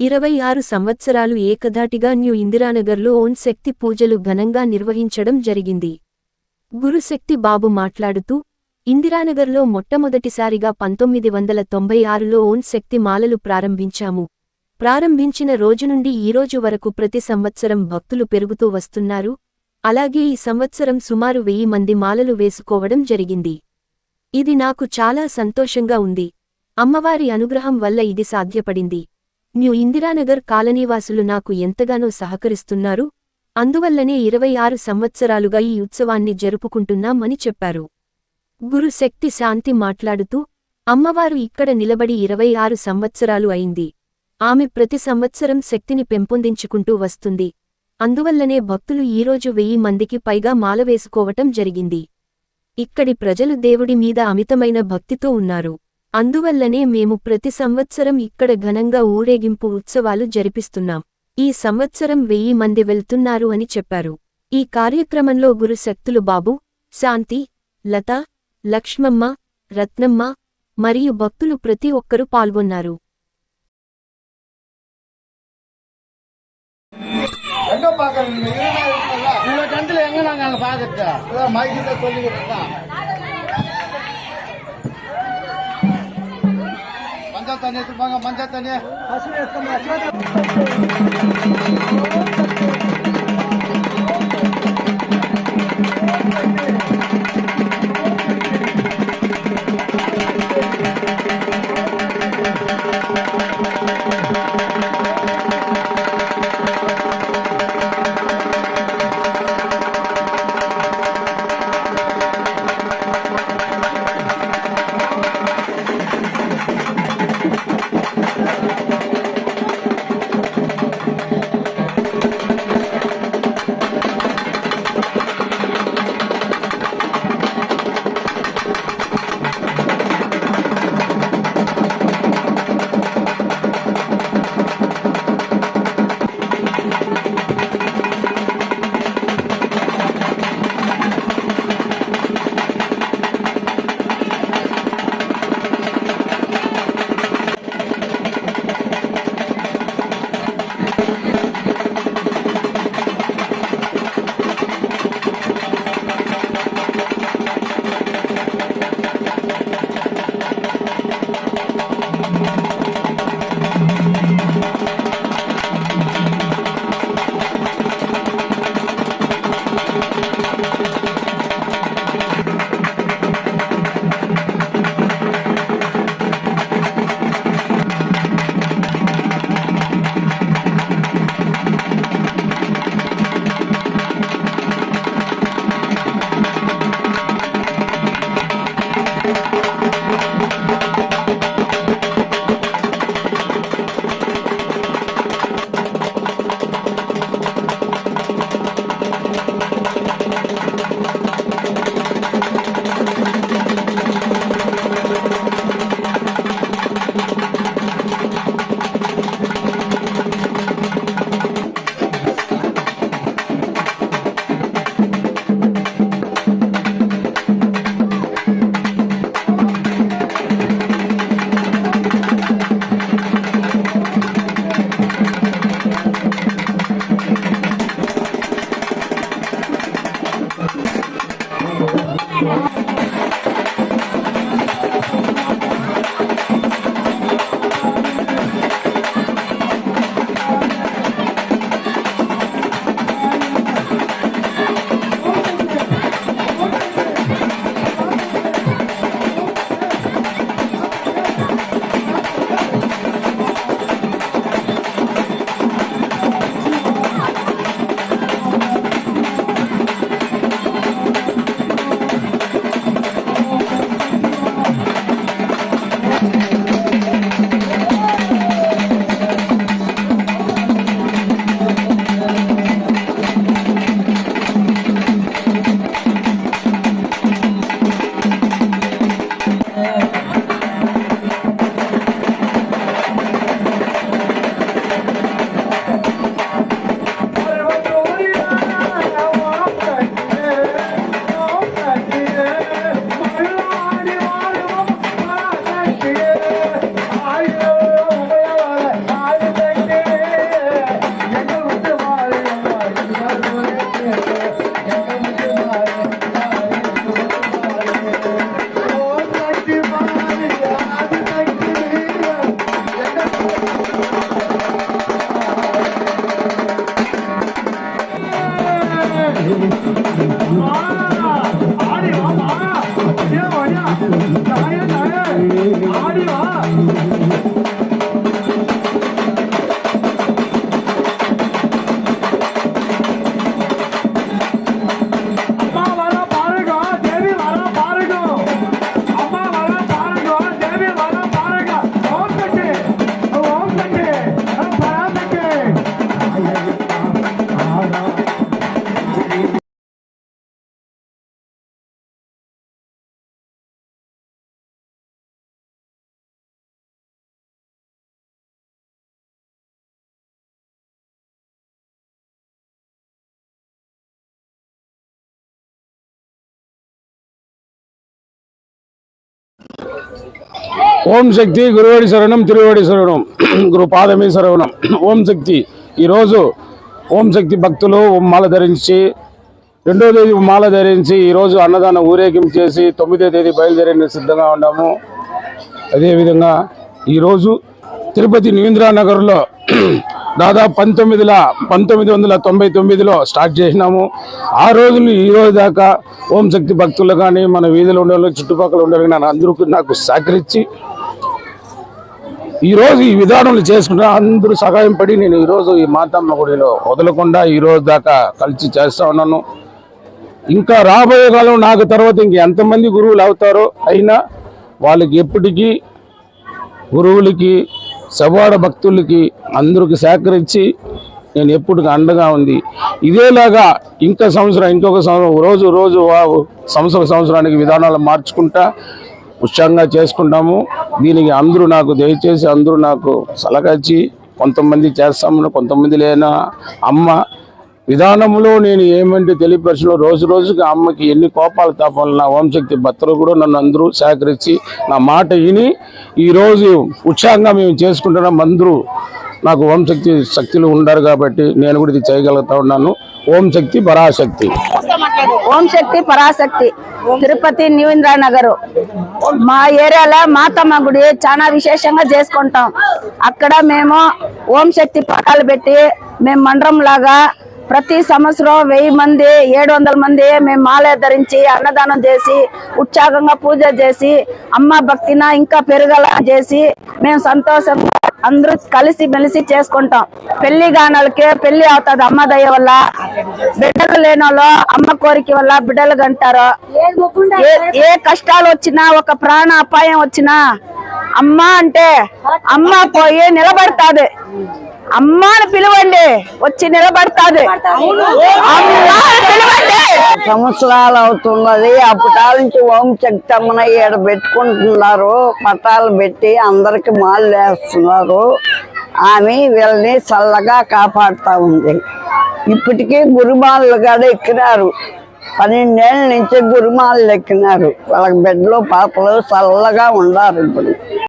26 సంవత్సరాలు ఏకధాటిగా న్యూ ఇందిరానగర్లో ఓం శక్తి పూజలు ఘనంగా నిర్వహించడం జరిగింది. గురుశక్తి బాబు మాట్లాడుతూ, ఇందిరానగర్లో మొట్టమొదటిసారిగా 1996లో ఓం శక్తి మాలలు ప్రారంభించాము. ప్రారంభించిన రోజు నుండి ఈరోజు వరకు ప్రతి సంవత్సరం భక్తులు పెరుగుతూ వస్తున్నారు. అలాగే ఈ సంవత్సరం సుమారు 1000 మంది మాలలు వేసుకోవడం జరిగింది. ఇది నాకు చాలా సంతోషంగా ఉంది. అమ్మవారి అనుగ్రహం వల్ల ఇది సాధ్యపడింది. న్యూ ఇందిరానగర్ కాలనీవాసులు నాకు ఎంతగానో సహకరిస్తున్నారు. అందువల్లనే 26 సంవత్సరాలుగా ఈ ఉత్సవాన్ని జరుపుకుంటున్నామని చెప్పారు. గురుశక్తి శాంతి మాట్లాడుతూ, అమ్మవారు ఇక్కడ నిలబడి 26 సంవత్సరాలు అయింది. ఆమె ప్రతి సంవత్సరం శక్తిని పెంపొందించుకుంటూ వస్తుంది. అందువల్లనే భక్తులు ఈరోజు 1000 మందికి పైగా మాల వేసుకోవటం జరిగింది. ఇక్కడి ప్రజలు దేవుడి మీద అమితమైన భక్తితో ఉన్నారు. అందువల్లనే మేము ప్రతి సంవత్సరం ఇక్కడ ఘనంగా ఊరేగింపు ఉత్సవాలు జరిపిస్తున్నాం. ఈ సంవత్సరం 1000 మంది వెళ్తున్నారు అని చెప్పారు. ఈ కార్యక్రమంలో గురుశక్తులు బాబు, శాంతి, లత, లక్ష్మమ్మ, రత్నమ్మ మరియు భక్తులు ప్రతి ఒక్కరూ పాల్గొన్నారు. ಮಂಜಾತನೆ ఓం శక్తి గురువాడి శరణం తిరువాడి శరణం గురు పాదమే శరణం. ఓం శక్తి. ఈరోజు ఓం శక్తి భక్తులు మాల ధరించి 2వ తేదీ మాల ధరించి ఈరోజు అన్నదాన ఊరేగింపు చేసి 9వ తేదీ బయలుదేరే సిద్ధంగా ఉన్నాము. అదేవిధంగా ఈరోజు తిరుపతి న్యూఇందిరానగర్లో దాదాపు 1999లో స్టార్ట్ చేసినాము. ఆ రోజులు ఈ రోజు దాకా ఓం శక్తి భక్తులు కానీ మన వీధిలో ఉండే చుట్టుపక్కల ఉండే అందరూ నాకు సహకరించి ఈరోజు ఈ విధానాలు చేసుకుంటా అందరూ సహాయం పడి నేను ఈరోజు ఈ మాతమ్మ గుడిలో వదలకుండా ఈరోజు దాకా కలిసి చేస్తా ఉన్నాను. ఇంకా రాబోయే కాలం నాకు తర్వాత ఇంక ఎంతమంది గురువులు అవుతారో అయినా వాళ్ళకి ఎప్పటికీ గురువులకి సవాడ భక్తులకి అందరికి సహకరించి నేను ఎప్పటికీ అండగా ఉంది. ఇదేలాగా ఇంకొక సంవత్సరం రోజు సంవత్సరానికి విధానాలు మార్చుకుంటా ఉత్సాహంగా చేసుకుంటాము. దీనికి అందరూ నాకు దయచేసి అందరూ నాకు సలహాచి కొంతమంది చేస్తాము, కొంతమంది లేనా అమ్మ విధానంలో నేను ఏమంటే తెలియపరిచిన రోజు రోజుకి అమ్మకి ఎన్ని కోపాలు తాపాలు నా ఓంశక్తి భక్తులు కూడా నన్ను అందరూ సహకరించి నా మాట విని ఈరోజు ఉత్సాహంగా మేము చేసుకుంటున్నాం. అందరూ నాకు ఓంశక్తి శక్తులు ఉండారు కాబట్టి నేను కూడా ఇది చేయగలుగుతా ఉన్నాను. ఓం శక్తి పరాశక్తి. ఓం శక్తి పరాశక్తి తిరుపతి న్యూఇందిరానగర్ మా ఏరియాలో మాతమ్మ గుడి చాలా విశేషంగా చేసుకుంటాం. అక్కడ మేము ఓం శక్తి పటాలు పెట్టి మేము మండలం లాగా ప్రతి సంవత్సరం 1000 మంది 700 మంది మేము మాల ధరించి అన్నదానం చేసి ఉత్సాహంగా పూజ చేసి అమ్మ భక్తిన ఇంకా పెరగల చేసి మేము సంతోషంగా అందరూ కలిసి మెలిసి చేసుకుంటాం. పెళ్లి గానాలకే పెళ్లి అవుతుంది అమ్మ దయ వల్ల. బిడ్డలు లేని వాళ్ళు అమ్మ కోరిక వల్ల బిడ్డలు గంటారు. ఏ కష్టాలు వచ్చినా ఒక ప్రాణ అపాయం వచ్చినా అమ్మ అంటే అమ్మ పోయి నిలబడతాది. అమ్మని పిలవండి వచ్చి నిలబడతాది. సంవత్సరాలు అవుతున్నది. అప్పటి నుంచి ఓం శక్తి అమ్మని ఈడ పెట్టుకుంటున్నారు. పటాలు పెట్టి అందరికి మాలు వేస్తున్నారు. ఆమె వీళ్ళని చల్లగా కాపాడుతూ ఉంది. ఇప్పటికీ గురుమాలు కూడా ఎక్కినారు. 12 ఏళ్ళ నుంచి గురుమాలు ఎక్కినారు. వాళ్ళకి బిడ్డలు పాపలు చల్లగా ఉన్నారు ఇప్పుడు.